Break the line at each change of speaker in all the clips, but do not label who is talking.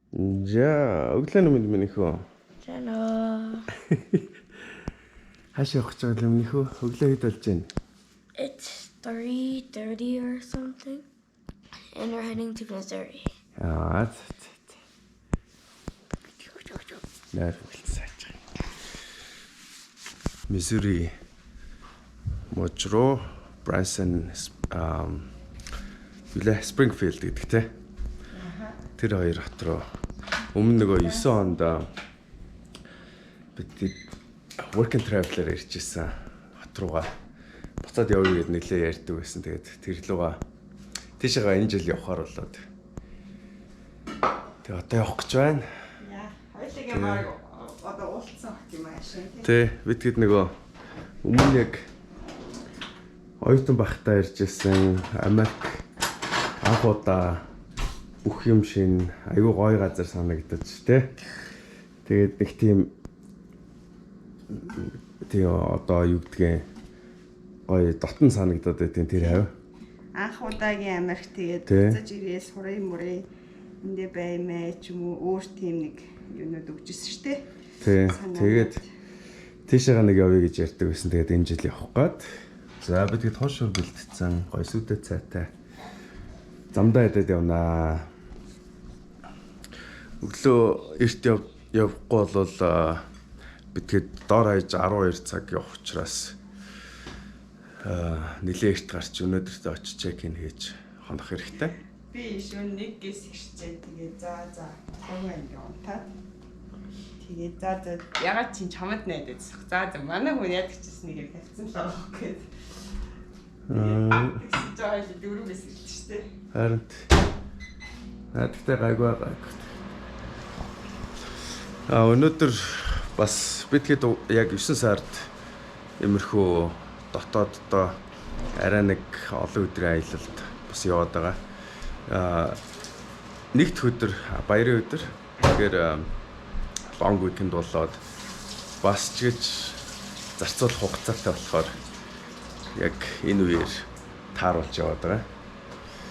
За, өглөө минийхөө.
Hello.
Хаашаа явах гэж байгаа юм минийхөө? Өглөө хэд болж байна?
It's 3:30 or something. And we're heading to Missouri.
Аа. Нэр хэлцээч. Missouri Mojro, Branson Springfield гэдэг те. Тэр хоёр хот руу өмнө нөгөө 9 онд бид work and travel-аар ирчихсэн хот руугаа буцаад явъя гэд нэлээ ярьдаг байсан. Тэгээд тэр лугаа тийшээгаа энэ жил явахаар болоод. Тэгээд одоо явах гэж байна.
Яа, хоёулаа маа одоо уулцсан хот юм аашаа тий.
Тэ бид хэд нөгөө өмнө яг оюутан байхдаа иржсэн Америк анх удаа бүх юм шин аюу гой газар санагдаж тэ. Тэгээд нэг тийм одоо юу гэдгийг гой дотн санагдаад байдیں۔ Тэр хав.
Анх удаагийн Америк тэгээд буцаж ирээ сурын мөрөө эндэ баймаа ч юм уу өөр тийм нэг юмнууд өгчсэн шүү дээ.
Тэ. Тэгээд тийшээгаа нэг явъя гэж ярьдаг байсан. Тэгээд энэ жил явах гээд. За бид хэд хошуур бэлтцсэн гой сүдэ цайтай. Замдаа ядаад явнаа. Өглөө эрт явахгүй бол бидгээд доор хаяж 12 цаг явах учраас нэлээ эрт гарч өнөөдөртөө очиж чек-ин хийж хонох хэрэгтэй.
Би шөнө нэг гэс ихчээ тэгээд за хаваа ингэ унтаад тэгээд за ягаад чинь чамд найдаж за манай хүн яд гэжсэн нэгээр тавьсан л аа гэд. Аа дөрөвөөс хэлчихсэн шүү дээ.
Харин тэгтээ гайгүй. Өнөөдөр бас бидгээд яг 9 сард имерхүү дотооддоо арай нэг олон өдрийн аялалд бас яваад байгаа. Нэгд өдөр баярын өдөр. Тэгэхээр long weekend болоод бас ч гэж зарцуулах хугацаатай болохоор яг энэ үеэр тааруулж яваад байгаа.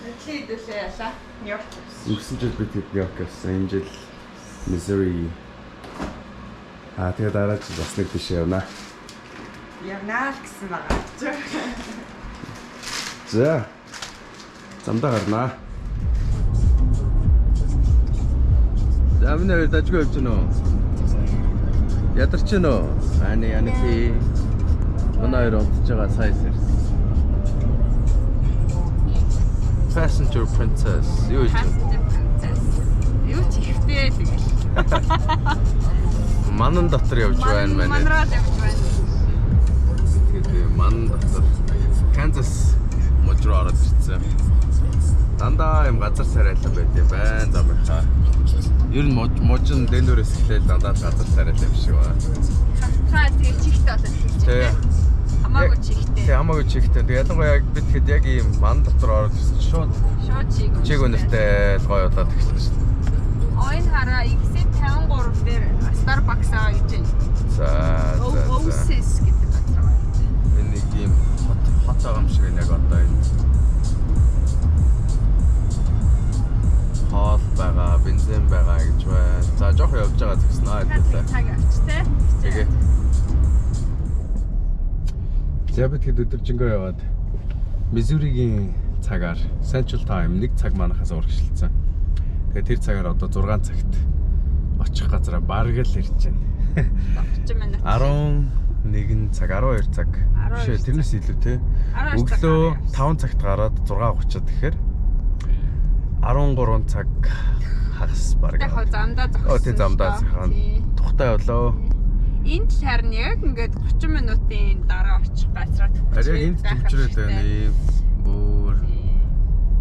Нэтлээдээ яшаа. Нью-Йорк.
Өнгөрсөн жил бид Нью-Йорк явсан. Энэ жил Missouri. Тэгээд дараа жил бас нэг тийш явна.
Явнаа л гэсэн байгаа.
За. Замдаа гарнаа. За минь хоёр дажгүй явж гэнэ үү? Ядарч гэнэ үү? Ани манай хоёр унтж байгаа сайс ирсэн. Passenger Princess. Юу ч
юу ч ихтэй тэгэл.
Манан дотор явж байна мэн.
Манраад явж байна.
Тэгээд манан дотор Kansas Mojro ороод ирсэн. Дандаа юм газар царайлан байт юм байна замынхаа. Ер нь можин дэнүүрээс эхлээл дандаа газар царайлан юм шиг байна.
Хаа тэгээ чихтэй болоод хэлж байна. Хамаагүй чихтэй.
Тэг хамаагүй чихтэй. Тэг ялангуяа яг бид хэд яг ийм ман дотор ороод ирсэн шууд чиг өнөртэй гоё болоод ирсэн шүү.
Ойн хараа exit 53 дээр Starbucks аа гэж байна.
За.
Oasis гэдэг газар байна.
Энэ нэг ийм хот байгаа юм шиг яг одоо энэ. Хоол байгаа, бензин байгаа гэж байна. За жоох явж байгаа гэсэн аа хэлээ.
Цаг авчтай.
Тэгээ. За бид хэд өдөржингөө яваад Missouri-гийн цагаар Central Time 1 цаг манахаас урагшилсан. Тэгээ тэр цагаар одоо 6 цагт очих газараа бараг л ирж байна.
30 минут.
11 цаг, 12 цаг. Биш тэрнээс илүү те. Өглөө 5 цагт гараад 6:30-ад тэгэхээр 13 цаг хагас бараг.
Яг замдаа зогссон.
Тий замдаа зогссон. Тухтай болоо.
Энд л харин яг ингээд 30 минутын дараа очих газраа төвчрээд.
Яг энд төвчрээд байна. Ийм бүр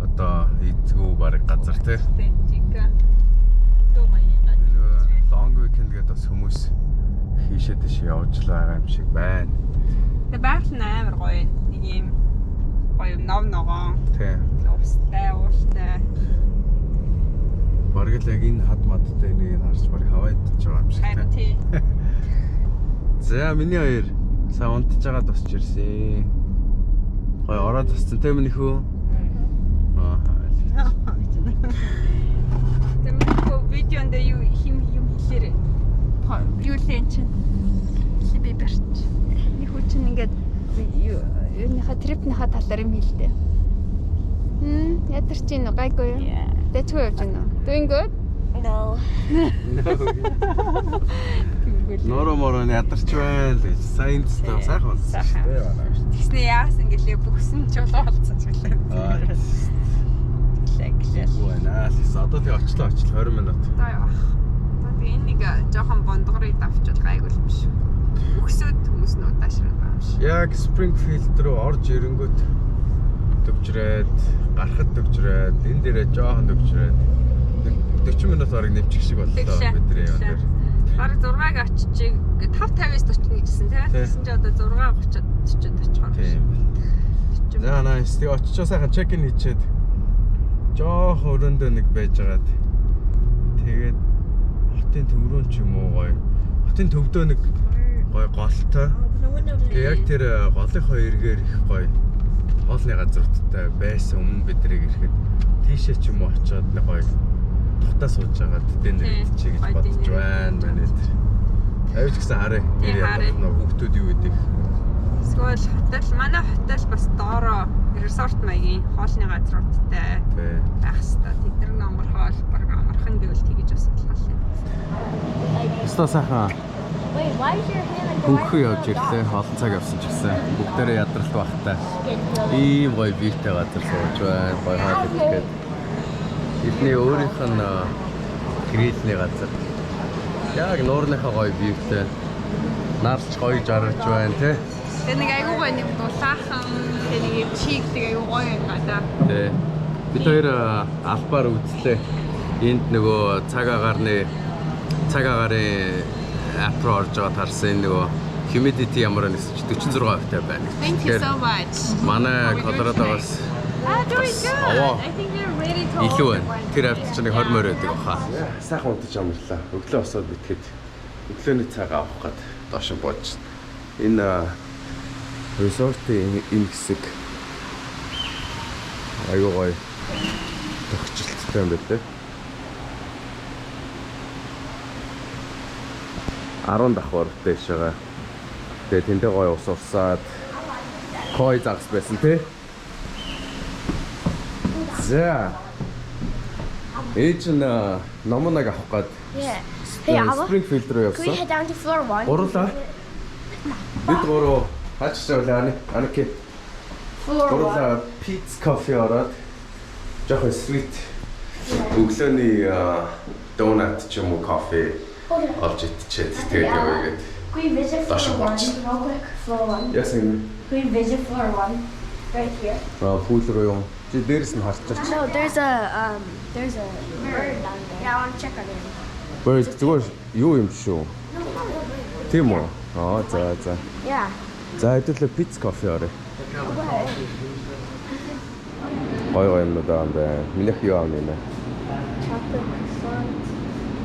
одоо эзгүй бараг газар те.
Чика. Томаяа газар.
Long weekend гэдэг бас хүмүүс хийшээ тийш явж л байгаа юм шиг байна.
Тэгээ байгаль нь амар гоё. Нэг юм гоё нов ногоон.
Тий.
Устай, ууштай.
Бараг л яг энэ хад мадтай нэг харж бараг хаваад ч байгаа юм шиг
Харин тий.
За миний хоёр сая унтж байгаад босч ирсэн. Гоё ороод тасцсан те минийхүү. Аа.
Тэмэглэв видеонд
чинь. Би барьч. Нэг хүн чинь ингээд юуныхаа трипнийхаа тал дээр юм хэлдэг. Ядарч ийн гайгүй юу? Дэчгүй явж байна уу? Doing good?
No.
Нороо ядарч байна л гэж. Сайн зүтэй сайхан.
Тэгснэ яасан гэлээ бүгсэн чулуу болцсон ч гэлээ.
Наас одоо тэг очлоо 20 минут.
Одоо явах. Одоо энэ нэг жоохон бондгорыг давчвал гайгүй юм шүү. Өгсөд хүмүүс нь удаашраад байгаа юм шиг.
Яг Springfield руу орж ирэнгүүт төвчрээд, гарахад төвчрээд, энэ дээрээ жоохон төвчрээд 40 минут орог нэвчих шиг боллоо бидний юм дээр.
Бараг 6-г очиж 5:50-аас 40 гэжсэн тийм. Тэгсэн чи одоо 6:30-ад 40-д очих.
Тийм. За nice. Тэг очичоо сайхан чек-ин хийчихэд жоохон өрөөндөө нэг байжгаад тэгээд хотын төврөн ч юм уу гоё. Хотын төвдөө нэг гоё голтой. Тэгээ яг тэр голынхоо эргээр их гоё хоолны газруудтай байсан өмнө бидрийг ирэхэд тийшээ ч юм уу очиод нэг гоё тухтаа сууж байгаад дэнэр идчихье гэж бодож байна манайд. Авиж гисэн харъя. Тэр яг хүүхдүүд юу гэдэг.
Эсвэл хотел манай хотел бас доороо resort маягийн хоолны газруудтай байх хэвээр. Тэд нар амар хоол баг амархан гэвэл тэгэж бас болохгүй.
Өстөө сайхан.
Wait, why is your hand like
Хөнгөө явж ирлээ. Олон цаг явсан ч гэсэн бүгдээрээ ядралт багтай. Ийм гоё биетэй газар сууж байна. Гоё хаалт идэхэд. Эдний өөрийнх нь грилний газар. Яг нуурныхаа гоё биетэй. Нарч гоё жаргаж байна тий.
Тэгээ нэг айгүй гоё нэг дулаахан тэгээ нэг юм чигдэг айгүй гоё юм гадаа.
Тий. Бид хоёр албаар үзлээ. Энд нөгөө цаг агарын app руу орж байгаа тарсан нөгөө humidity ямар нэгс 46% таа байна.
Thank you so much.
Манай Колорадогоос
Doing good.
Аваа.
I think you're ready to
илүү байна. Тэр авт чинь 20 морь байдаг баха. Сайхан унтаж амарлаа. Өглөө босоод битгэд өглөөний цаг авах гээд доош нь бууж. Энэ resort-ийн энэ хэсэг аюу гоё төгсөлттэй юм байна. 10 давхартай шагаа. Тэгээ тэндээ гоё ус урсаад кой загс байсан тий. За. Ээж нь номоног авах гээд
Yeah. Hey, Ava.
Springfield руу
Can we
явсан.
head down to floor 1?
Гурлаа. Бид гурав хаач явлаа Аники.
Floor 1.
Гурлаа pizza coffee ороод жоохон sweet өглөөний donut ч юм уу кофе олж идчихэд тэгээд явъя.
Can we visit floor 1 real quick? Floor 1.
Яасан
Can we visit floor 1? Right here.
пул руу юм. Чи дээрс нь харчаач.
No, there's a bird down there. Yeah, I want to check on him.
Bird зүгээр юу юм шүү. Тийм үү? За.
Yeah.
За хэдүүлээ pizza coffee орё. Гоё юм даа байна. Минийх юу аав нэ?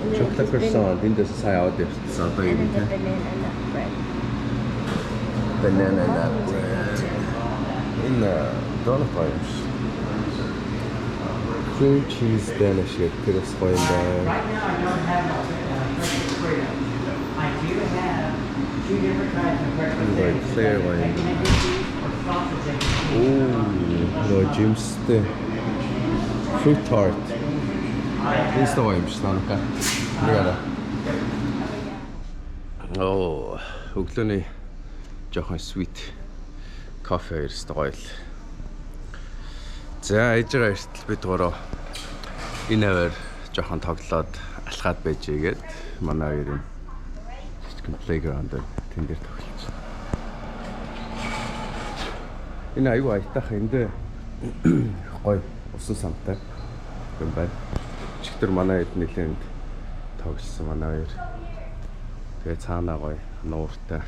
Chocolate croissant эндээс сая аваад явсан. Одоо юм
And the
тий.
banana and the bread.
Banana bread. Энэ donut гоё юм шиг. Cream cheese дэнэ шиг тэрс гоё юм байна. Clear wine. Oh, Jim's fruit tart. This the wine, Stanka. Яа. Oh, өглөөний жоохон sweet кофе ирсэн гоё л. За, ээж байгаа эртэл бид гурав энэ аваар жоохон тоглоод алхаад байж игээд манай хоёрын playground тэн дээр тоглож. Энэ аюу айтах эндээ гоё усан самтай юм байна. Чигтэр манай хэд нэлээд тоглосон манай хоёр. Тэгээ цаанаа гоё нууртай.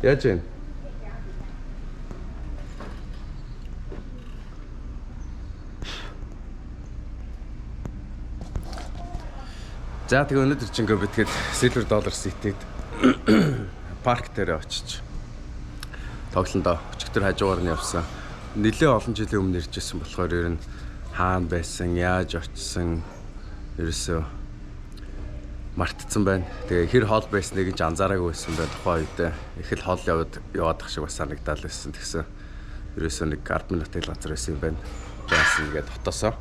Яаж вэ? За тэгээ өнөөдөр чинь ингээд битгээд Silver Dollar City-д парк дээр очиж тоглондоо өчигдөр хажуугаар нь явсан. Нэлээд олон жилийн өмнө иржсэн болохоор ер нь хаана байсан, яаж очисон ерөөсөө мартцсан байна. Тэгээ хэр хоол байсныг ч анзаараагүй байсан байна тухайн үед. Их л хоол яваад шиг бас санагдал байсан. Тэгсэн ерөөсөө нэг 10 минутын газар байсан юм байна. Жаасан ингээд хотосоо.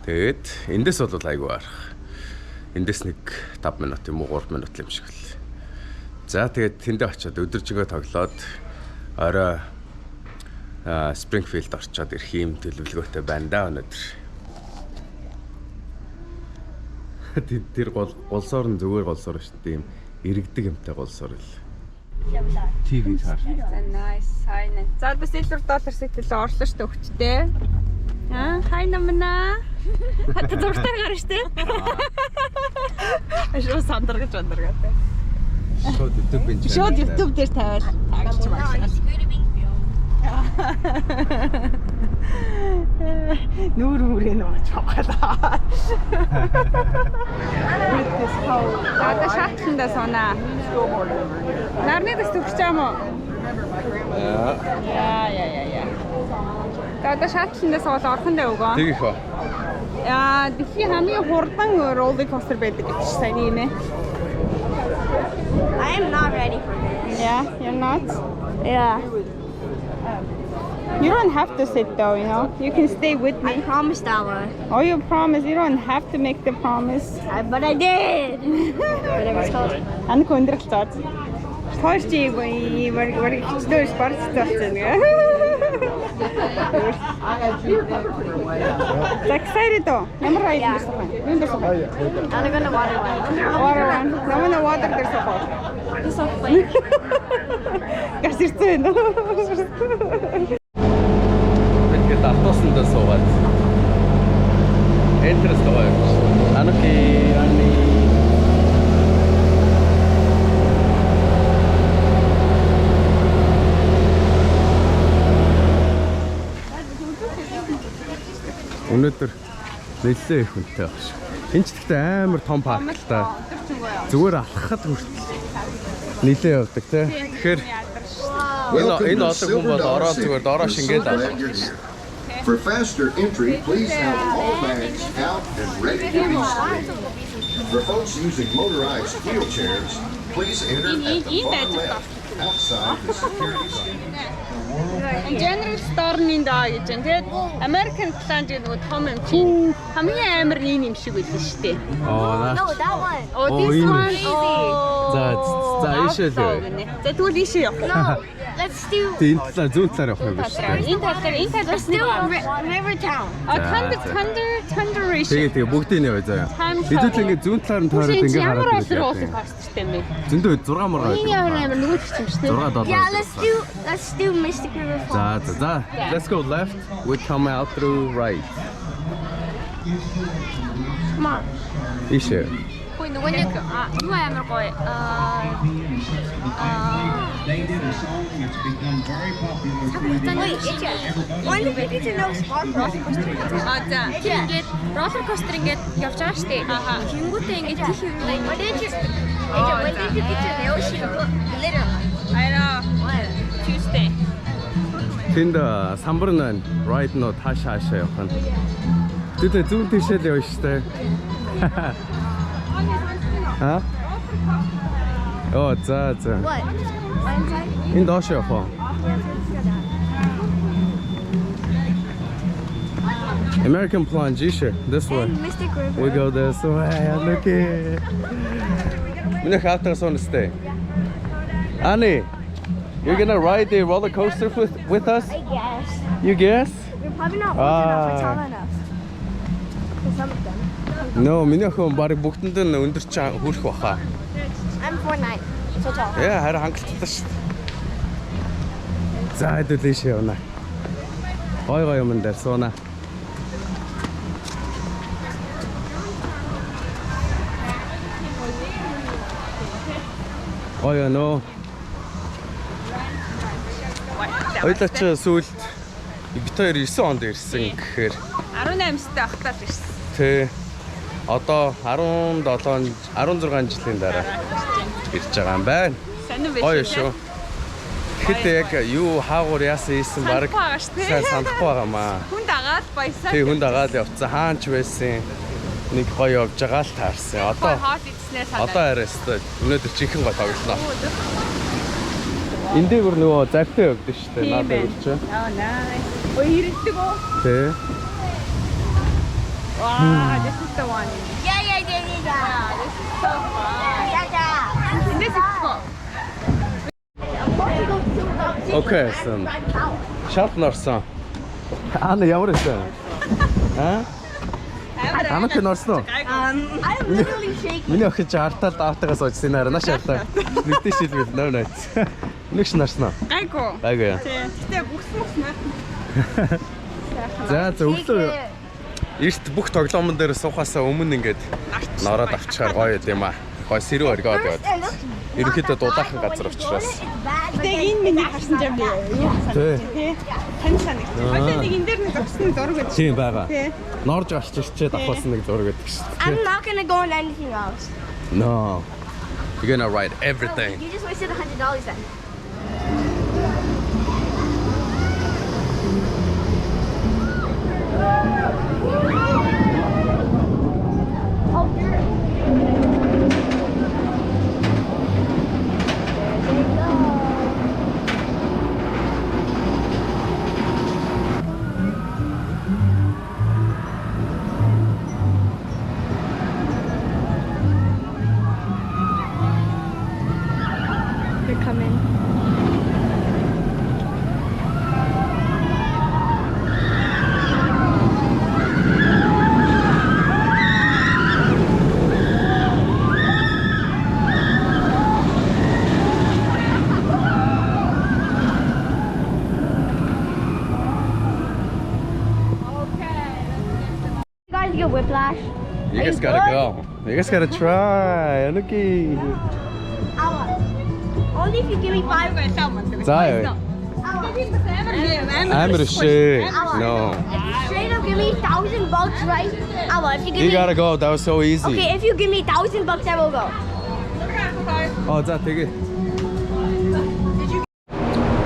Тэгээд эндээс бол айгүй арах. Эндээс нэг 5 минут юм уу 3 минут юм шиг л. За тэгээд тэндээ очиод өдөржингөө тоглоод орой Springfield орчоод ирэх юм төлөвлөгөөтэй байна да өнөөдөр. Тэр голсоор нь зүгээр голсоор шүү дээ. Ийм иргэдэг юмтай голсоор л. TV хар.
За nice. Сайн. За бас $1 сэтэл орлоо шүү дээ өгчтэй. Аа, хай намна. Хатад зуртаар гарна шүү дээ. Ашиг сандаргаж бандаргатай.
Шууд YouTube энэ.
Шууд YouTube дээр тавиал тагч маш. Нүүр мөрөө нөөч хавгалаа. Одоо шатланда сонаа. Нарны дэс төгсч юм уу? Яа. Одоо шатланда соол орхондоо өгөө.
Тэгэх ба.
Яа, дэлхийн хамгийн хурдан roller coaster байдаг гэж сайн юм ээ.
I am not ready for this.
Yeah, you're not?
Yeah.
You don't have to sit though, you know. You can stay with
I
me.
promised I would.
Oh, you promise. You don't have to make the promise.
But I did. But it was called.
Ан контрол цаад. Хойш чи хичдөө спорт цаасан гэ. Excited though. Ямар райд байсан бэ? Мен байсан.
I'm gonna water one.
Water one. Намайг water дээр сохоо.
This is funny.
Гасэрсэн.
Тэгээд автобусанд суугаад. Энтерс таваа. Ани. Өнөөдөр нэлээд их хүнтэй багш. Энд ч гэхдээ амар том парк л та. Зүгээр алхахад хүртэл нэлээд явдаг те. Тэгэхээр энэ олон хүн бол ороод зүгээр доороош ингээд авах.
For faster entry, please have all bags out and ready to be screened. For folks using motorized wheelchairs, please enter at the far left outside the security station.
General store-ийн даа гэж байна. Тэгээд American Plant гэдэг нөгөө том юм чи. Хамгийн амар ийм юм шиг байлаа шүү дээ.
No, that one.
Oh, this one.
За ийшээ л.
За тэгвэл ийшээ явах.
No, let's do.
Энэ талаар зүүн талаар явах юм биш үү?
Энэ талаар
Let's do River Town.
Thunder Race.
Тэгээ бүгдийг нь яваа заяа. Хэдүүл ингээд зүүн талаар нь тойроод ингээд
ямар
хараад
олор
байна.
уулын косттэй мэ.
Зөндөө 6 мөр
Энэ ямар нөгөө ч юм шүү дээ.
$6.
Yeah, let's do Mystic River Falls.
За. Let's go left. We come out through right.
Come on.
Ийшээ.
Хөөе нөгөө нэг юу амар гоё.
They did a song that's become very popular.
Wait, why do we need to know Spark Roller Coaster?
За.
Ингээд roller coaster ингээд явж байгаа шүү дээ. Тэнгүүтээ ингээд тийх юм. When did you get to the ocean? Literally.
I know. Tuesday.
Тэнд самбар нь right нөө таашаа явах нь. Тэд зүүн тийшээ л явна шүү дээ. Ха? Оо за.
What? Inside?
Энэ доош явах уу? American Plunge, this way.
And Mystic River.
We go this way. Look it. We have to stay. Annie, you're gonna ride the roller coaster with us?
I guess.
You guess?
We're probably not old enough or tall enough. For some of them.
No, миний охин баг бүгдэнд нь өндөр ч хүрэх баха.
I'm 4'9", so tall.
Яа, харин хангалттай шүү дээ. За, хэдүүл ийшээ явна. Гой юм дээр сууна. Ой, нөө. Ойлооч сүүлд бит хоёр 9 онд ирсэн гэхээр
18-т ахтал ирсэн.
Тэ. Одоо 16 жилийн дараа ирж байгаа юм байна.
Сонир биш.
Гоё шүү. Хэд яг юу хаагуур яасан ийсэн баг сайн санахгүй байгаа маа.
Хүн дагаад баясаа.
Тэг хүн дагаад явцсан хаач байсан. нэг гоё явж байгаа л таарсан. Одоо
хоол идснээр санаа.
одоо арайстай өнөөдөр чихэн гоё тоглоно. Энд дээр нөгөө завтай явдаг шүү дээ. Надад үрч.
Аа nice. Ой ирдэг үү?
Тэ.
Wow, this is the one.
Yeah.
This is so fun. This is fun.
Окей, сэн. Шалт норсон. Ана ямар байсан? Амт норсон уу?
I'm literally shaking.
Миний охин артал даатагаас очсон нэр нааш ятаа. Нэгтэй шилбэл нөө найц. Нэгш нарсан уу?
Гайгүй.
Гайгүй.
Гэтэ бүхс мах.
За өглөө эрт бүх тоглоомн дээр суухаасаа өмнө ингээд нороод авчихаар гоё юм аа. Гоё сэрүү оргоод яваад. Ерөнхийдөө дулаахан газар учраас.
Тэг энэ миний харсан жам юу
Тий.
тий. Тань санагт. Одоо нэг энэ дээр нэг зогсны зураг гэж.
Тийм байгаа.
Тий.
Норж авч ирчээд авахсан нэг зураг гэдэг шүү
I'm
дээ.
not gonna go on anything else.
No. You're gonna write everything.
You just wasted $100 then. They're coming. You guys get whiplash.
You guys gotta go. You guys gotta try. Looky.
Only if you give me $5.
За. Амар шээ. No.
Straight up give me $1,000, right? If you give
You
me
gotta go. That was so easy.
okay, if you give me $1,000, I will go.
За тэгээ.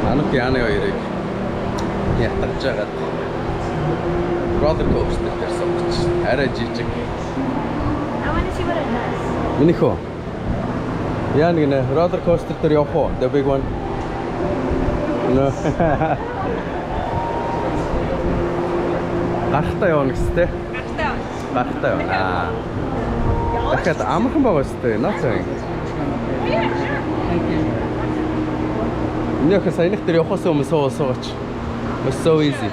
Анук яаны хоёрыг ятгаж жагаад roller coaster дээр сууч. Арай жижиг.
I want to see what it does.
Минийх үү? Яа нэг нэ roller coaster дээр явах уу? The big one. No. Гарахтаа явна гэстэй. Гарахтаа явна. Дахиад амархан байгаа өстэй. Нацаа. Нэг саяных дээр явахаас өмнө суугаач. It was so easy.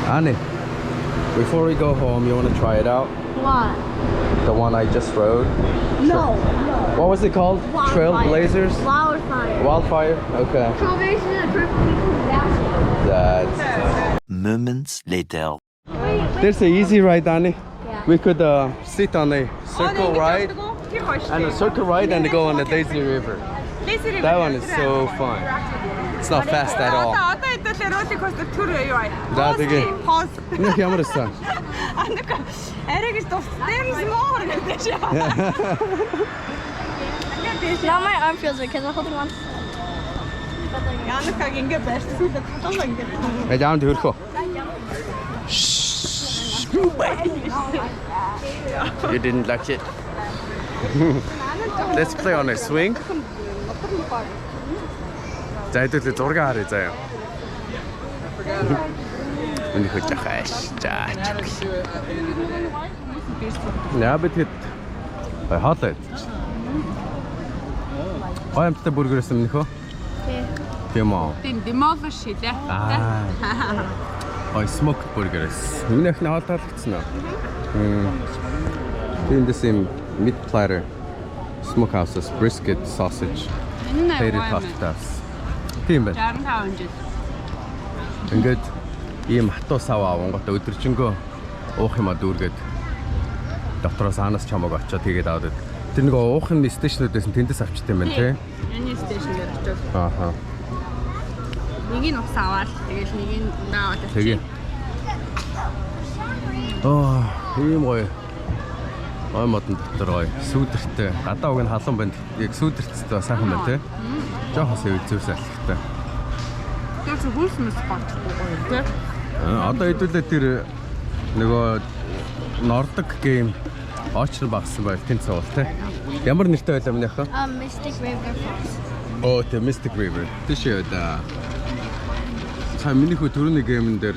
Annie, before we go home, you want to try it out?
What?
The one I just rode.
No.
What was it called? Trailblazers?
Wildfire.
Wildfire? Okay.
Strawberries is a purple people.
That's...
Moments later.
There's an easy ride, Annie.
Yeah.
We could sit on a circle ride and a circle ride and go on the Daisy River. That one is so fun. It's not fast at all.
Одоо хэдүүлээ roller coaster төр юу аа.
За тэгээ.
Pause.
Нэг ямар өссөн?
Анука арай гэж there's more гэдэг шээ.
Now my arm feels weird because I'm holding on.
Анукаг ингэ барьсан толгой ингэ.
Яам дөрхөө. You didn't like it. Let's play on a swing. За хэдүүлээ зураг харъя заяа. Энийг хөж яхаш. За. Яа битэд хаалаа. Гомттой бүргэрээс өмнөх үү? Тийм үү.
Тийм demolish хийлээ.
Ой smoked burgers. Миний охин хаалт таалагдсан уу? Тэндээс юм meat platter, smokehouses, brisket, sausage, potato tostas. Тийм байна.
65 жил.
Ингээд ийм хатуу сав авангууд өдөржингөө уух юм а дүүргээд дотроос хаанаас чамаг очиод тэгээд аваад тэр нэг уухын стейшнүүдээс тэндээс авчт юм байна тий.
Эний стейшн дээр очиж.
Ааха.
Нэг нь ус аваад тэгэл нэг нь даавал
Тэгээ. Ийм гоё. Ой модон дотор гоё. Сүүдэртэй. Гадаа уг нь халуун байна. Яг сүүдэрттэй сайхан байна тий. Жохос үе зүрс алхахтай.
Тэр хөлс мэс багтахгүй гоё. Тэ.
Одоо хэдүүлээ тэр нөгөө Nordic game очрол багсан байл тэн цаавал те. Ямар нэртэй байлаа минийхээ?
Mystic River Falls.
Oh, the Mystic River. Тийш яа да. Цаа минийхөө түрүүний геймэн дээр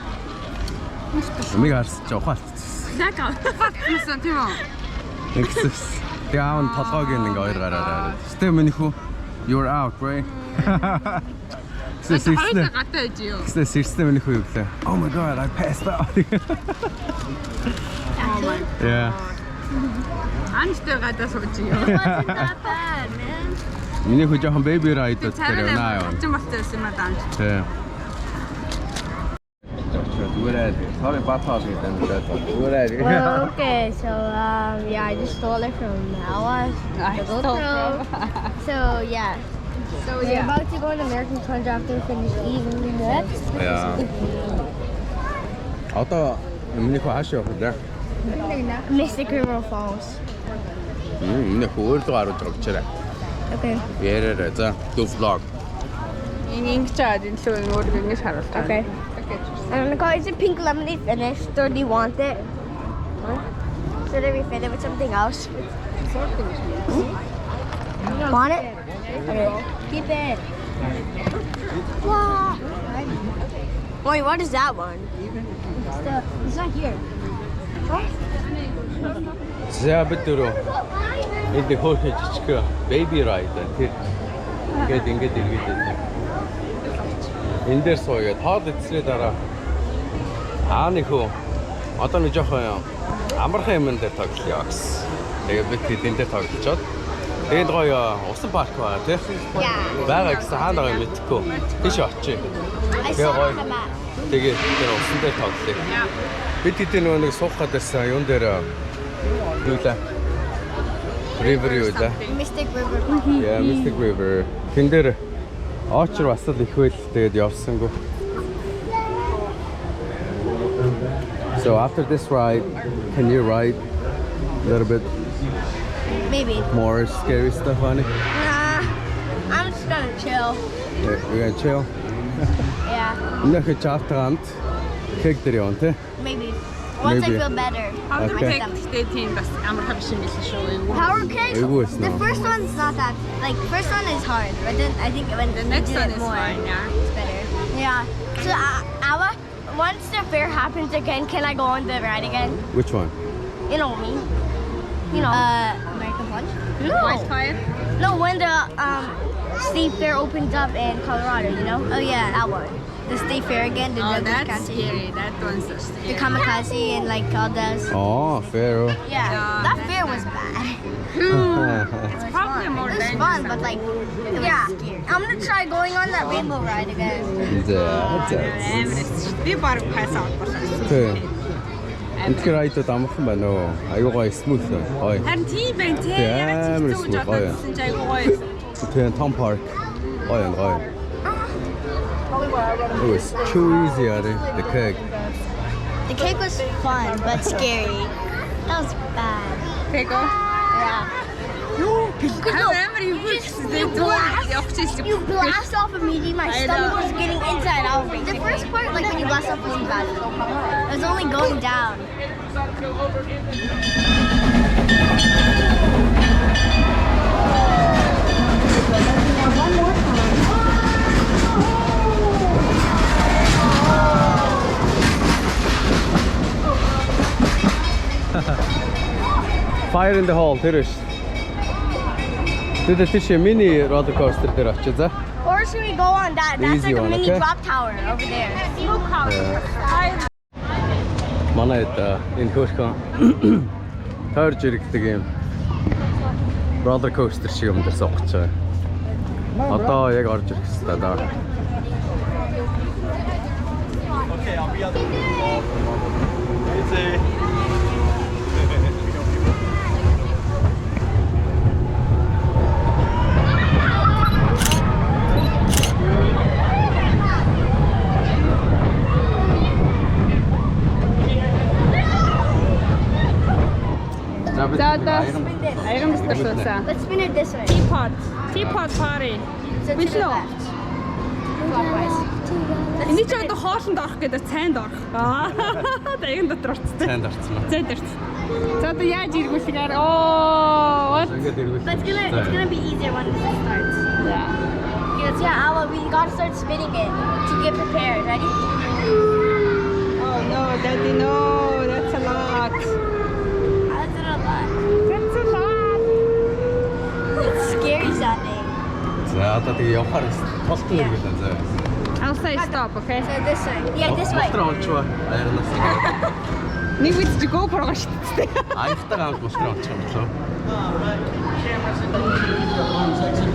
миг харсч ухаалтчихсан.
Яг авсан тийм үү?
Ингэсэн. Тэгээ аав нь толгойг ингээ хоёр гараараа. Гэтэ минийхөө you're out, right?
Хоёулаа гадаа ээж юу?
Гэтэ сэрстэй минийхөө юу гэлээ. Oh my god, I passed out. Yeah.
Анчтай гадаа сууж юу?
It wasn't that bad, man.
Минийхөө жоохон baby ride дээр наа яваа.
Хожим болчихсон юм аа.
Тий. Sorry, bathtub is
Well, okay, so yeah, I just stole it from Noah. So yeah. We're about to go on American Crunch after we finish eating it.
Yeah. Одоо минийхөө хааш явах вэ?
Mystic River Falls.
Минийхөө өөрөө гарууд явчихараа.
Okay.
Яраарай. За, do vlog.
Ингэж чад энэ л өөр ингэж харуултаа.
Okay. I'm gonna call it a pink lemonade finished. Or do you want it? Should I refill it with something else? Want it? Okay. Keep it. Wow. Wait, what is that one? It's not here.
За бид дөрөв энд хөөхөж чичгээ baby ride тэр ингээд эргээд байна. Энд дээр суугаад хаад эцсээ дараа ааны хөө одоо нэг жоохон амархан юм дээр тоглоё гэсэн. Тэгээ бид тэнд дээр тоглолцоод тэгээд гоё усан парк байгаа тий. Бага гэсэн хаана байгаа мэдэхгүй. Тийш очие.
I
Тэгээ
saw
гоё.
the map.
Тэгээд тэр усан дээр тоглоё. Бид тэд нэг суух гэдсэн юун дээр юу лээ. River юу лээ.
Mystic River.
Yeah, Mystic River. Тэн дээр очор бас л их байл тэгээд явсангүй. So after this ride, can you ride a little bit
Maybe.
more scary stuff on it?
Nah, I'm just gonna chill.
Yeah, we're gonna chill.
Yeah,
Нөхөж чаатгаанд кек дээр явна тий.
maybe. Once
Maybe.
I feel better.
Okay.
Тэгтээ тийм бас амар биш юм биш шүү.
Power cake?
Эйгүү
The
эснэ.
first one's not that, like, first one is hard, but then I think when
The
you
next
do
one
it
is
more,
fine, yeah.
it's better. Yeah. So, once the fair happens again, can I go on the ride again?
Which one?
You know me. You know. American Punch?
Wildfire?
No, when the state fair opens up in Colorado, you know? Oh yeah, that one. The state fair again, the
Oh,
Douglas
that's
County.
scary. That one's so
The
scary.
kamikaze and like all those.
Oh, fair.
Yeah, that fair was bad.
It's probably more
It was
dangerous.
fun, but like, it was scary. I'm gonna try going on that rainbow ride again.
Би баг хайсаа болчихсон.
Тий. Энэхээр айдууд амархан байна уу? Аюу гоё smooth гоё.
Харин тийм байх тий.
Амар
Яг ч
smooth, гоё.
бодсон ч айгуу гоё.
Тий, Tom Park. Гоё. It was too easy at the cake.
The cake was fun, but scary. That was bad.
Тэго.
Yeah.
Амар юм
You blast off immediately. My stomach was getting inside out. The first part, like when you blast off, wasn't bad. It was only going down.
Fire in the hole тэр ш. Тэд тийш mini roller coaster дээр очиж за.
Or should we go on that? That's
Easy
like a
one,
mini
okay?
drop tower over there.
Манай энэ хөөрхөн тойрж ирэгдэг юм roller coaster шиг юм дээр суугч байгаа. Одоо яг орж ирэх хэрэгтэй даа.
За одоо аяган бистэрсэн.
Let's spin it this way.
Teapot party.
So to the
Which no?
left. Counterclockwise.
Эний ч одоо хоолнд орох гэдэг цайнд орох. Даян дотор орцсон.
Цайнд орцсон уу?
Цайнд орцсон. За одоо яаж эргүүлэхээр оо
Ингээд эргүүл.
But it's gonna be easier once it starts. Because we gotta start spinning it to get prepared. Ready?
Oh no, Daddy, no, that's a lot.
How's it a lot?
That's a lot.
It's scary sounding.
За одоо тэгээ явахаар толтон эргүүлээ заа.
I'll say stop, okay?
So this way. Yeah, this way.
Мотроо ончваа. Аягнаас.
Нэг үз GoPro гаш тээ.
Аяхтайгаа хамт мотроо ончих юм болоо.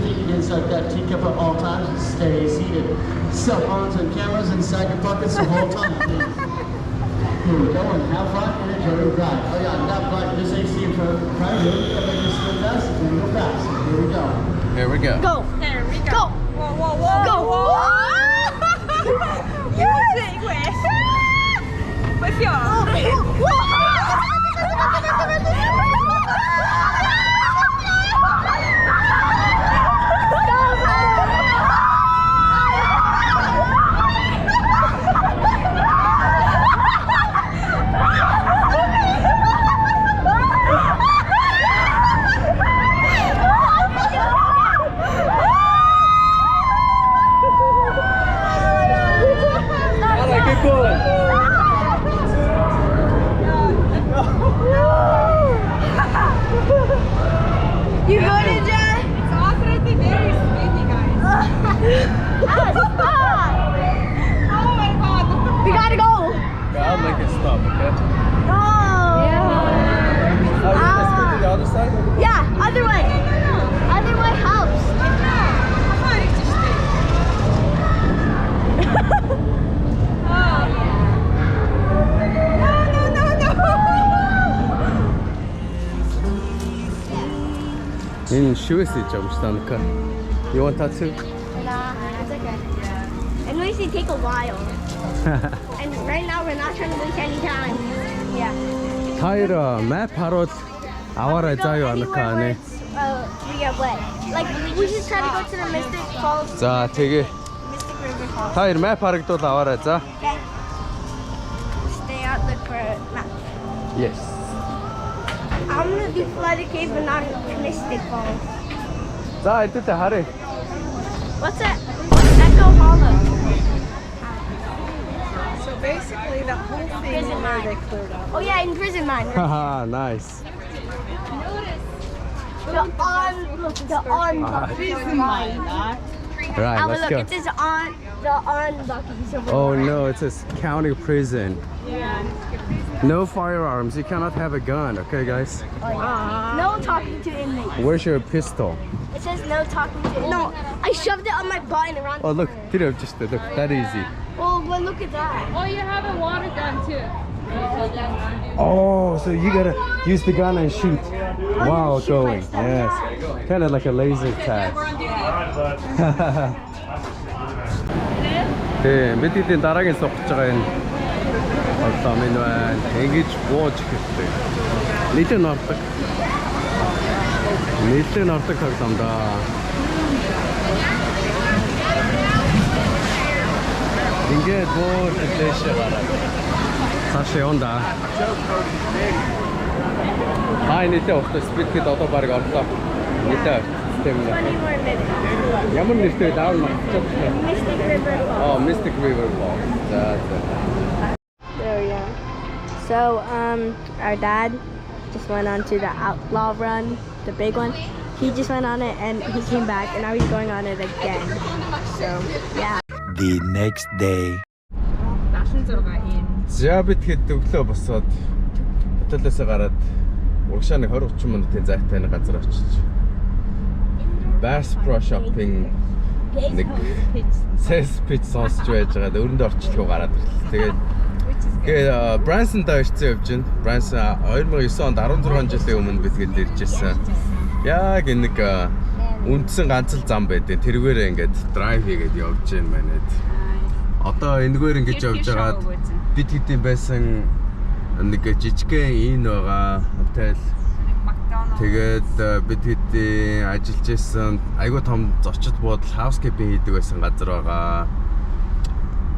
Keep inside that teacup at all times and stay seated. Cell phones and cameras inside your pockets the whole time. Here we go and have fun and enjoy your ride. Oh yeah, not fun. This AC for private. Make this go fast. Here we go fast. Here we go.
Here we go.
Go.
There we go.
Go.
Whoa, whoa, whoa.
Go.
Music with. With your.
You got it, Jack?
It's already very spinny, guys.
Stop!
Oh my god.
We gotta go.
I'll make it stop, okay?
No.
Oh, you want to spin to the other side?
Yeah, other way. Other way helps.
Энэ шивээс иж байгаа юм шиг танка. You want that too?
Nah, it's okay. It makes it take a while. And right now we're not trying to waste any time. Yeah.
Таяр map харуул аваарай заа юу анка нэ.
We get wet. Like we just try to go to the Mystic Falls.
За тэгээ
Mystic River Falls.
таяр map харагдвал аваарай за.
Okay. Stay out, look for a map.
Yes.
I'm gonna do Flooded Cave but not Mystic Falls.
За эдэтэ харъя.
What's that? Echo Hollow.
So basically the whole thing
Prison
where they
mine.
cleared up.
Oh yeah, in Prison Mine.
Haha, nice.
The on
Prison mine.
Right,
Oh,
let's
look,
go.
it says the on Buc-ee's.
Oh no, it says county prison.
Yeah.
No firearms. You cannot have a gun, okay guys?
No talking to inmates.
Where's your pistol?
It says no talking to inmates. No, I shoved it on my butt and around.
Oh look, Tito, just look, that easy.
Well, look at that.
Oh, you have a water gun too.
Oh, so you gotta use the gun and shoot while
shoot
going.
myself.
Yes, kind of like a laser tag. Тэ мэдээдийн дараагийн сухаж байгаа энэ одоо минь байна. Ингэж бууж хэрэгтэй. Нийлэн ордог. Нийлэн ордог тоглоом да. Ингээд бууж дэшээ гараад. Цаашаа явна да. Нэлээ уртаа спидгээд одоо баг орлоо. Нэлээ систем
20 more minutes.
ямар нэртэй даавал магтчихсан.
Mystic River Falls.
Oh, Mystic River Falls. That's it.
There we are. So, our dad just went on to the Outlaw Run, the big one. He just went on it and he came back and now he's going on it again. So, yeah.
The next day.
76 in.
За би тэгэхэд өглөө босоод хотелоос гараад урагшаа нэг 20-30 минутын зайтай нэг газар очиж Bass Pro Shopping нэг sales pitch сонсч байж байгаа. Өрөндөө орчлогоо гараад ирлээ. Тэгээд Branson-даа ирсэн явж байна. Branson 2009 онд 16 жилийн өмнө би тэгээд ирж ирсэн. Яг нэг үндсэн ганц л зам байдیں۔ Тэрүүгээр ингээд drive хийгээд явж байна манайд. Одоо энэгээр ингэж явж байгаад бид хэдийн байсан нэг жижигхэн ин байгаа хотел. Тэгээд бид хэдийн ажиллаж исэн айгуу том зочид буудал housekeeping хийдэг байсан газар байгаа.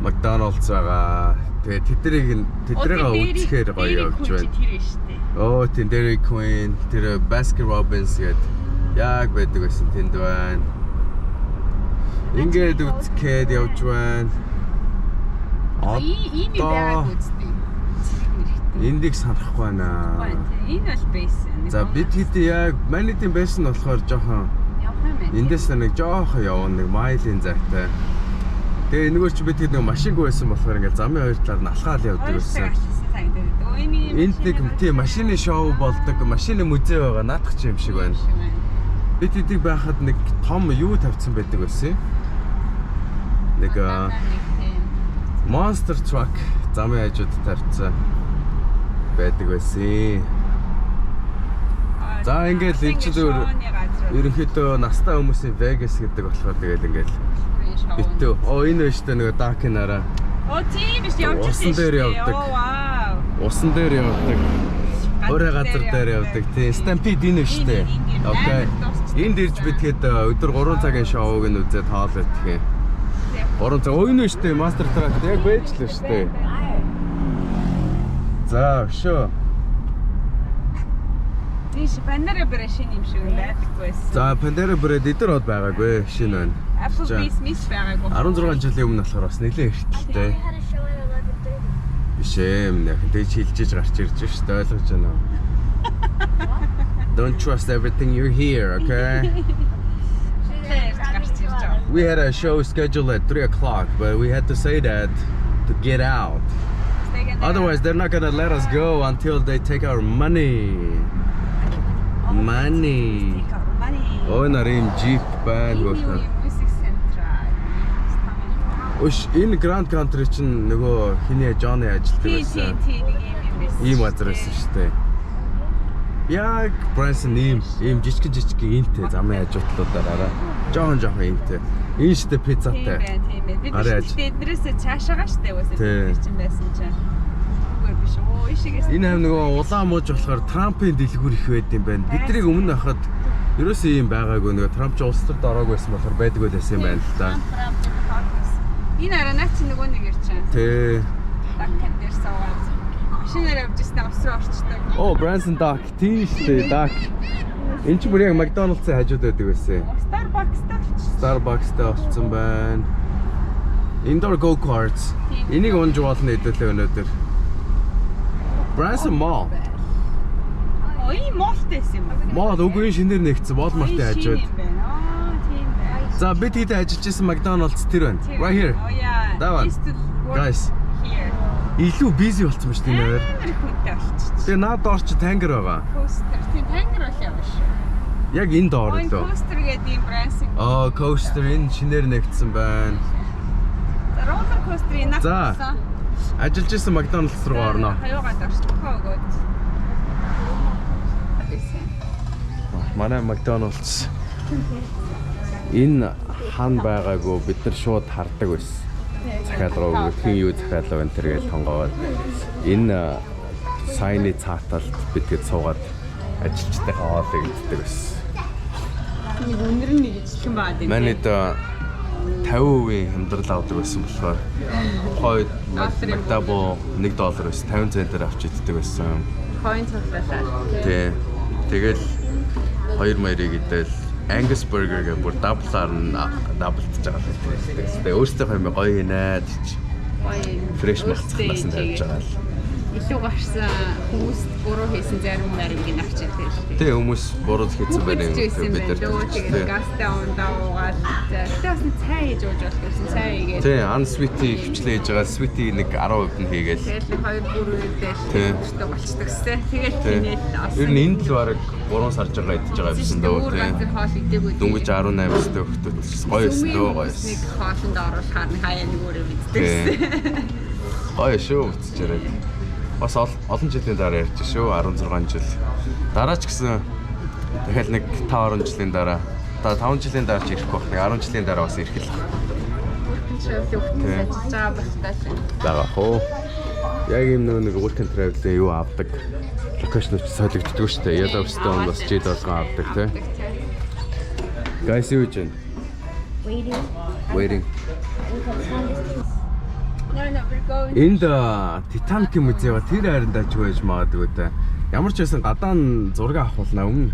McDonald's байгаа. Тэгээ тэдрийг үзэхээр гоё явж байна.
Тэр биш үү?
Оо, тийм Dairy Queen, тэр Baskin Robbins гээд яг байдаг байсан тэнд байна. Ингээд үзэхэд явж байна.
Ийм байгааг үзтээ.
Эндийг санахгүй байна.
Энэ бол бейсэн.
За бид хэд яг манитын байсан болохоор жоохон
явах юм байна.
эндээс нэг жоохон явна нэг майлын зайтай. Тэгээ нөгөө ч бид хэд нэг машингүй байсан болохоор ингээд замын хоёр талаар нь алхаал явдаг байсан. Энд нэг тийм машины шоу болдог, машины музей байгаа наадах ч юм шиг байна. Бид хэдийг байхад нэг том юу тавьсан байдаг байсан. Нэг Monster Truck замын хажууд тавьсан байдаг байсан. За ингээд энэ ч ерөнхийдөө настай хүмүүсийн Vegas гэдэг болохоор тэгээд ингээд битүү. Оо энэ биш тэ нэг дакинараа.
Оо тийм биш явж
Усан дээр явдаг.
Оо вау.
Усан дээр явдаг. Өөрөө газар дээр явдаг. Тийм Stampede энэ биш тэ. Окей. Энд ирж битгэхэд өдөр 3 цагийн шоуг нь үзээд хоол идэх юм. 3 цаг. Оо энэ биш тэ Master Truck яг байж л шүү дээ. За шөө.
Тийш Pandora Bread шинэ юм шиг байдаггүй байсан.
За Pandora Bread эдгээр од байгаагүй шинэ байна.
Applebee's мис байгаагүй.
16 жилийн өмнө болохоор бас нэлээд эртэлтэй. Биш юм нэх. Тэг хилжиж гарч ирж шүү дээ ойлгож байна уу? Don't trust everything you hear, okay? We had a show scheduled at 3 o'clock, but we had to say that to get out. Otherwise, they're not gonna let us go until they take our money. Money. Oh, нарийн Jeep байна гоо. Өш энэ Grand Country чинь нөгөө хиний Johnny ажилтдаг байсан. Ийм газар байсан шүү дээ. Яг Branson ийм жижигэн интэй замын хажуутлуудаараа жоохон интэй. Энэ шүү дээ пиццатай.
Тийм ээ. Бид эднэрээс цаашаагаа шүү дээ үгүй чинь байсан чинь. Биш оо ишигээс.
Энэ хэм нөгөө улаан мууж болохоор Трампын дэлгүүр их байд юм байна. Бидний өмнө хахад ерөөсөө ийм байгаагүй нөгөө Трамп ч улс төрд ороагүй байсан болохоор байдгүй байсан юм байна л да.
Энэ аранаач нөгөө нэг ирчээ.
Тэ.
Дакэн дээр суугаад. Машинаар явж ирсэн авсруу орчдөг.
Оо, Branson Dock тийш дээ, Dock. Энд чинь бүр яг McDonald's-ийн хажууд байдаг байсан. Starbucks-тай олцсон байна. Indoor go-karts. Энийг унж болно хэдүүлээ өнөөдөр. Branson Mall.
Оо, энэ моллтэйсэн юм байна.
Мall үгүй шинээр нэгдсэн Walmart-ийн хажууд.
Тийм байна.
За бид хэд ажиллаж исэн McDonald's тэр байна. Right here.
Oh yeah.
That one. Guys.
Here.
Илүү busy болсон ба шүү дээ нээр.
Хүнтэй болчих.
Тэгээ наад доор чи Tanger байгаа.
Coaster. Тийм Tanger бол явна шүү.
Яг энэ доор лөө.
Coaster гэдэг юм Branson.
Аа, Coaster энэ шинээр нэгдсэн байна.
Roller coaster-ийн наад
За. Ажиллаж исэн McDonald's руу орно.
Хаяагаад орчихлоо өгөөд.
Манай McDonald's энэ хан байгаагүй бид нар шууд хардаг байсан. Захиалга өгөх юу захиалга энэ төр гэж тонгоод энэ сайны цааталд бид гээд суугаад ажилчдынхаа хоолыг иддэг байсан.
Нэг өнөр нь нэг ижилхэн баад юм.
Манайд 50% хямдрал авдаг байсан болохоор хойд McDouble $1 байсан 50 центээр авч иддэг байсан.
Coin цуглалаа.
Тэ. Тэгэл 2 маярыг идэл Angus burger гэх бүр даблаар нь даблдж байгаа л тийм. Тэгээ өөртөө юм гоё хийнэ гэж.
Гоё.
Фреш малцахнаас нь тавьж байгаа л.
Илүү гарсан хүмүүс буруу хийсэн зарим марингийн авчид тийм шүү дээ.
Тэ хүмүүс буруу хийсэн байна юм бид нар.
Тэгээд гастай ундаа уугаад тэгтээ бас цай хийж ууж болсон. Цай хийгээд.
Тэ unsweet хвчлээ хийж байгаа. Sweet нэг 10% нь хийгээл.
Тэгээд 2-3 үедээ өөртөө болчихдогсэ. Тэгээд тиймээд
ер нь энд л бараг 3 сар жагаа идэж байгаа юмсан дөө тийм.
Хоол идэггүй.
Дөнгөж 18-аас төгтөд гоё өссөн дөө гоё.
Нэг хоолнд оруулахаар нь хаяа нэг өөр мэддэгсэн.
Гоё шүү үтчээрээ. Бас олон жилийн дараа ярьж шүү 16 жил. Дараа ч гэсэн дахиад нэг 5-10 жилийн дараа. Одоо 5 жилийн дараа ч ирэх байх. Нэг 10 жилийн дараа бас ирэх л. Бага хоо. Яг юм нэг work and travel юу авдаг. Локейшн ч солигддог шүү дээ. Yellowstone бас жид болгон авдаг тий. Guys юу гэж байна?
Waiting.
Waiting. Энд Титаникийн музей ба тэр хайрандаа ч байж магадгүй те. Ямар ч байсан гадаан зураг авахулна өмнө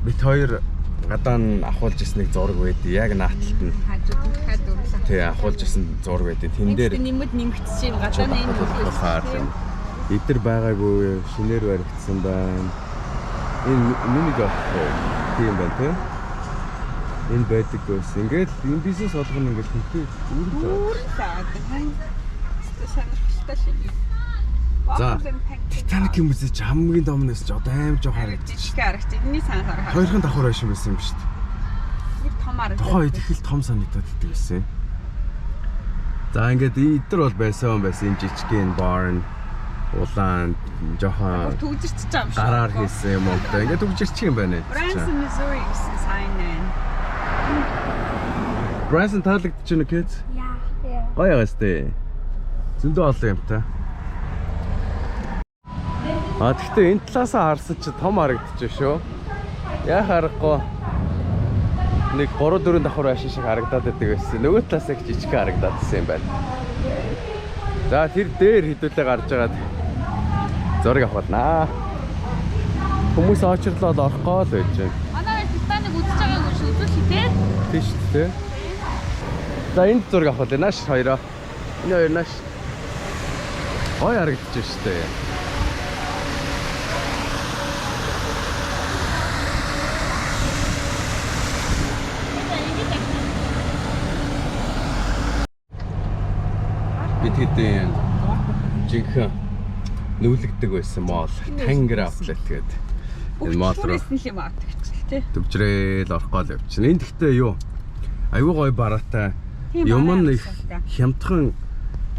бид хоёр гадаан авахулж ирснийг зураг байдیں۔ Яг нааталт нь.
Хажууд дахиад дурлаа.
Тий, авахулж ирсэн зураг байдیں۔ Тэн дээр
нэмэд нэмэгдсэн гадааны энэ
эдэр байгаагүй шинээр баригдсан байна. Энэ миний гэх юм байна тий. Энэ байдаг байсан. Ингээд энэ бизнес болгоно ингээд хинтээ
сонирхолтой шиг.
За Титаникийн музей ч хамгийн домноос ч одоо аим жоо харагдчих.
Жижиг харагч. Энэний сан харагч.
Хоёрхан давхар байшин байсан юм шүү дээ.
Нэг том харагч.
Тухайн үед их л том санагдаад байсан. За ингээд эдэр бол байсан энэ жижигхэн барн улаан жоохон
төгжирч байгаа юм шиг.
Гараар хийсэн юм уу гэдэг. Ингээд төгжирчих юм байна.
Branson, Missouri гэсэн сайн байна.
Branson таалагдчих нь гэз?
Yeah.
Гоё яастэй. Зөндөө олон юм та. Гэхдээ энэ талаасаа харсан чи том харагдчих шүү. Яа харахгүй. Нэг 3-4 давхар байшин шиг харагдаад байдаг байсан. Нөгөө талаасаа их жижиг харагдаад байсан юм байна. За тэр дээр хэдүүлээ гарч байгаад зураг авахлаа. Хүмүүс очрлоод орохгүй л байж байна.
Манай Титаник үзэж байгаагүй шүү дээ.
Тийм шүү дээ. За энд зураг авах л нааш хоёроо. Энэ хоёр нааш. Гоё харагдчих шүү дээ. Бид хэдийн жинхэнэ нүүлэгдэг байсан мол Tanger Outlet гэдэг. Энэ мол руу
юм авдаг тий.
төвчрээл орохгүй л явчихна. Энд гэхдээ юу? Аюу гоё бараатай. Юм нь их хямдхан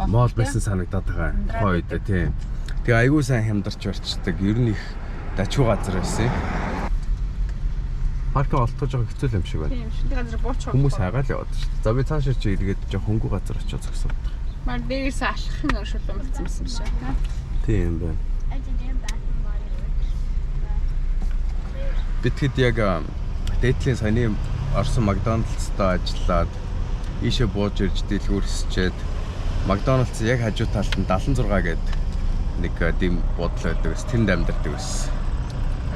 мол байсан санагдаад байгаа. Тухайн үед тий. Тэгээ аюу сайн хямдарч барьцдаг. Ер нь их дачуу газар байсан. Парк олдож байгаа хэцүү юм шиг байна.
Тийм шүү. Газар бууч
Хүмүүс хайгаал яваад шүү дээ. За би цаашаа чи эргээд жоо хөнгүү газар очиж зогсоод.
Мар дээрээс алхахын оршуулсан болсон юм шиг.
Тийм байна. Бид хэд яг дээдлийн саяны Орсон Макдоналдстай ажиллаад ийшээ бууж ирж дэлгүүрсчээд Макдоналдс яг хажуу талд нь 76 гэдэг нэг дэм бодол байдаг. Тэнд амьдардаг байсан.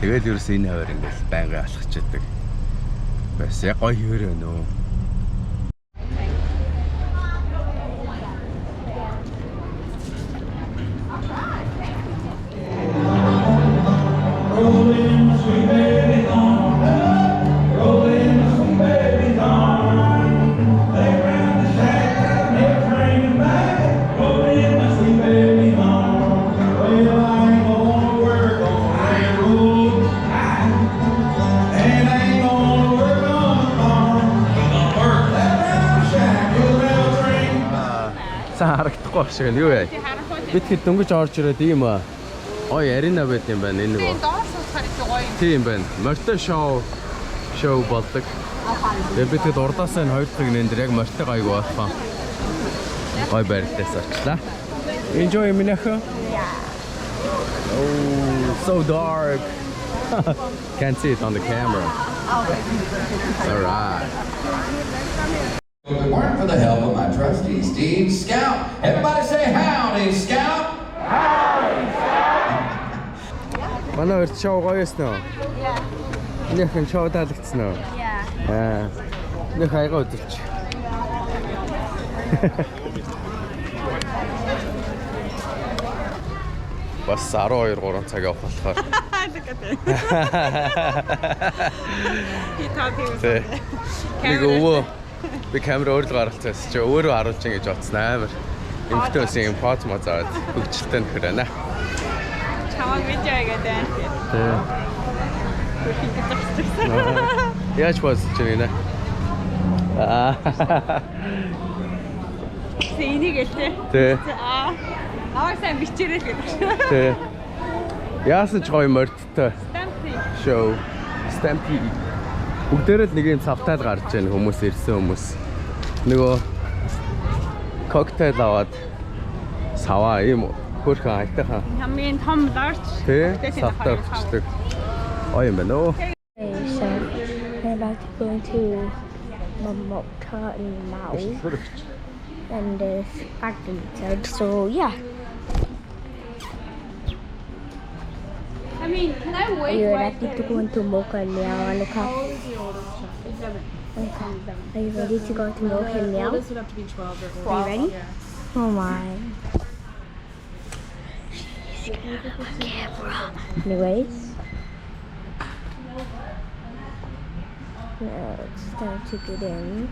Тэгээд ерөөсөө энэ хавар ингээл байнга алхаж яадаг. Бас яг гоё хөвөр байна уу. Харагдахгүй шиг нь юу вэ? Бид хэд дөнгөж орж ирээд ийм гоё арена байт юм байна энэ нөгөө.
Доор суусахаар их гоё юм.
Тийм байна. Морьтой шоу болдог. Тэгээд бид хэд урдаасаа энэ хоёр дахь нэн дээр яг морьтой гайг болох. Гоё байртаас очлаа. Enjoy Minacho? Yeah. Oh, so dark. Can't see it on the camera. All right.
If it weren't for the help of my trusty Steve Scout, everybody say howdy, Scout! Howdy, Scout!
Манай өрт шоу гоё ёсно уу?
Yeah.
Энийхэн шоу таалагдсан уу?
Yeah.
Нэг хайгаа үзүүлч. Бас 12-3 цаг явах болохоор. Нэг өвөө би камера өөр л гаргалцсан чи өөрөө харуулж ингэж бодсон амар. Эмхтөөс юм фото мозаад хөгжилтэй нөхөр байна.
Чамаг видео хийгээд байна.
Яаж бодсон чи нэ?
Энийг л тээ.
Тэ.
Аваа сайн бичээрэй л гэдэг.
Тэ. Яасан ч гоё мордтой.
Stampede.
Show. Stampede. Бүгдээрээ л нэг юм цавтайл гарч байна хүмүүс ирсэн хүмүүс. Нөгөө коктейл аваад саваа юм хөрхөн айтайхан.
Хамгийн том large.
Тэ. Цавтаа өгчдөг. Ой юм байна уу?
So we're about to go into Mamota in Laos. and there's parking outside. So yeah.
I mean, can I wait?
Are you ready to go into Mocha and Meow on the car?
How old is your oldest child? 7.
Are you ready to go to Mocha and Meow?
Oldest would have to be 12 or older.
Are you ready?
Yeah.
Oh my. She's gonna have a camera. Anyways. Now it's time to get in.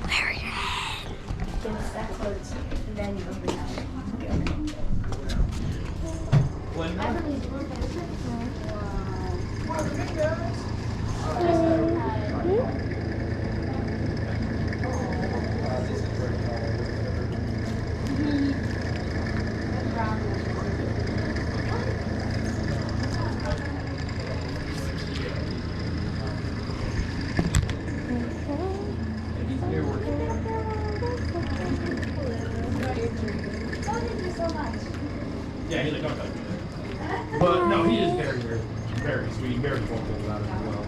Larry, your head. That close. Then over now.
Yeah, he's like, don't touch me. But no, he is very sweet, very vocal about it as well.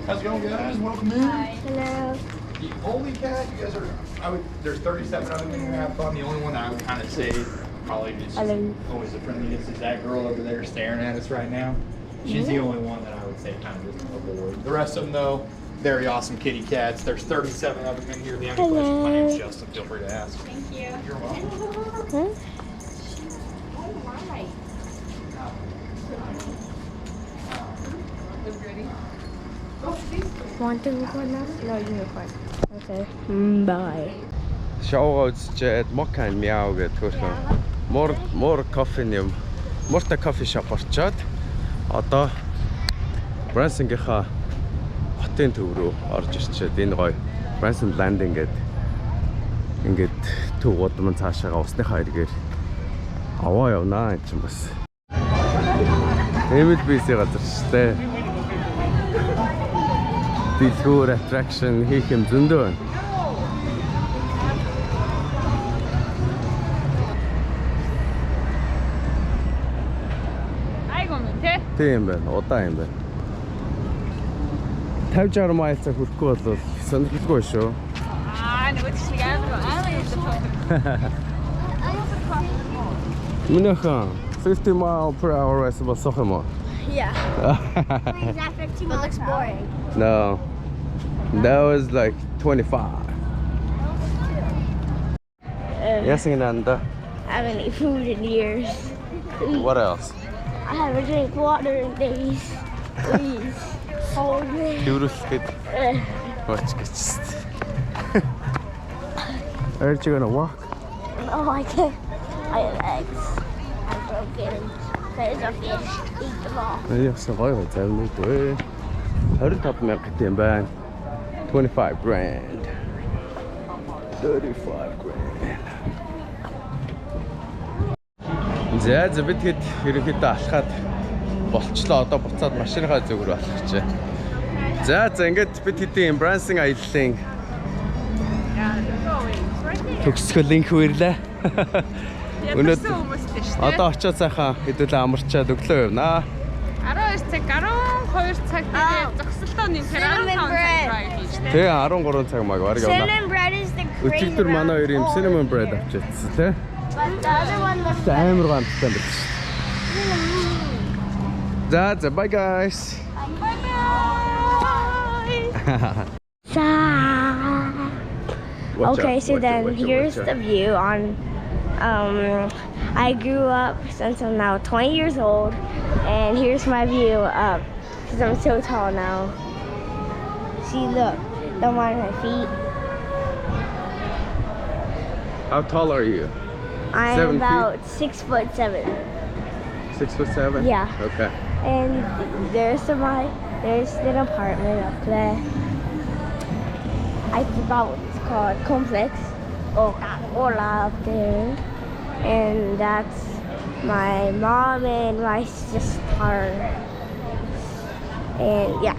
How's it going, guys? Welcome in.
Hello.
The only cat you guys are, there's 37 of them in here have fun. The only one that I would kind of say probably is always the friendliest is that girl over there staring at us right now. She's the only one that I would say kind of is a bored. The rest of them, though, very awesome kitty cats. There's 37 of them in here. If you have any questions, my name's Justin. Feel free to ask.
Thank you.
You're welcome.
Huh? Want to record now? No, you can record. Okay. Bye.
Шоугаа үзчихэд Mocha and Meow гэдэг хөөрхөн more coffee юм. Муртай кофе шоп орчоод одоо Branson-гийнхаа хотын төв рүү орж ирчээд энэ гоё Branson Landing гэдэг ингээд төв удам цаашаага усныхаа эргээр аваа явнаа энэ чинь бас MLB-ийн газар шүү дээ. Дэлгүүр attraction хийх юм зөндөө байна. Тийм байна. Удаан юм байна. 50-60 майл цаг хүрэхгүй бол сонирхолтой шүү.
Нөгөө тийш амар юм
Минийхэн 50 mile per hour race was so hard.
Yeah. Is that 15 miles? It looks boring.
No. That was like 25. Yes, Nanda.
I haven't eaten food in years.
What else?
I haven't drank water in days. Please. Hold me.
Watch it. Aren't you gonna walk?
No, I can't. My legs are broken. There's a fish. Eat them all.
Yes, I will tell me to. 25,000 юм байна. 25 grand. 35 grand. За бид хэд ерөнхийдөө алхаад болчлоо. Одоо буцаад машиныхаа зүг рүү алхах гэж. За ингээд бид хэдийн Branson аяллаа төгсгөлийнх үрлээ. Өнөөдөр одоо очиод сайхан хэдүүлээ амарчаад өглөө явнаа.
12 цаг 12 цаг тэгээд зогсолтоо нэмэхээр 15 цаг хийж тээ.
Тэгээ 13 цаг маяг бараг явнаа.
Cinnamon bread is the cream.
Өчигдөр манай хоёр юм cinnamon bread авчихсан тий.
But the other one looks
Амар гамттай байна. За bye guys.
Okay, so then here's the view on I grew up since I'm now 20 years old, and here's my view up because I'm so tall now. See, look, don't mind my feet.
How tall are you?
I'm
7
about 6'7".
6'7"?
Yeah.
Okay.
And there's an apartment up there. I forgot what it's called. Complex. Ola up there. And that's my mom and my sister. And yeah.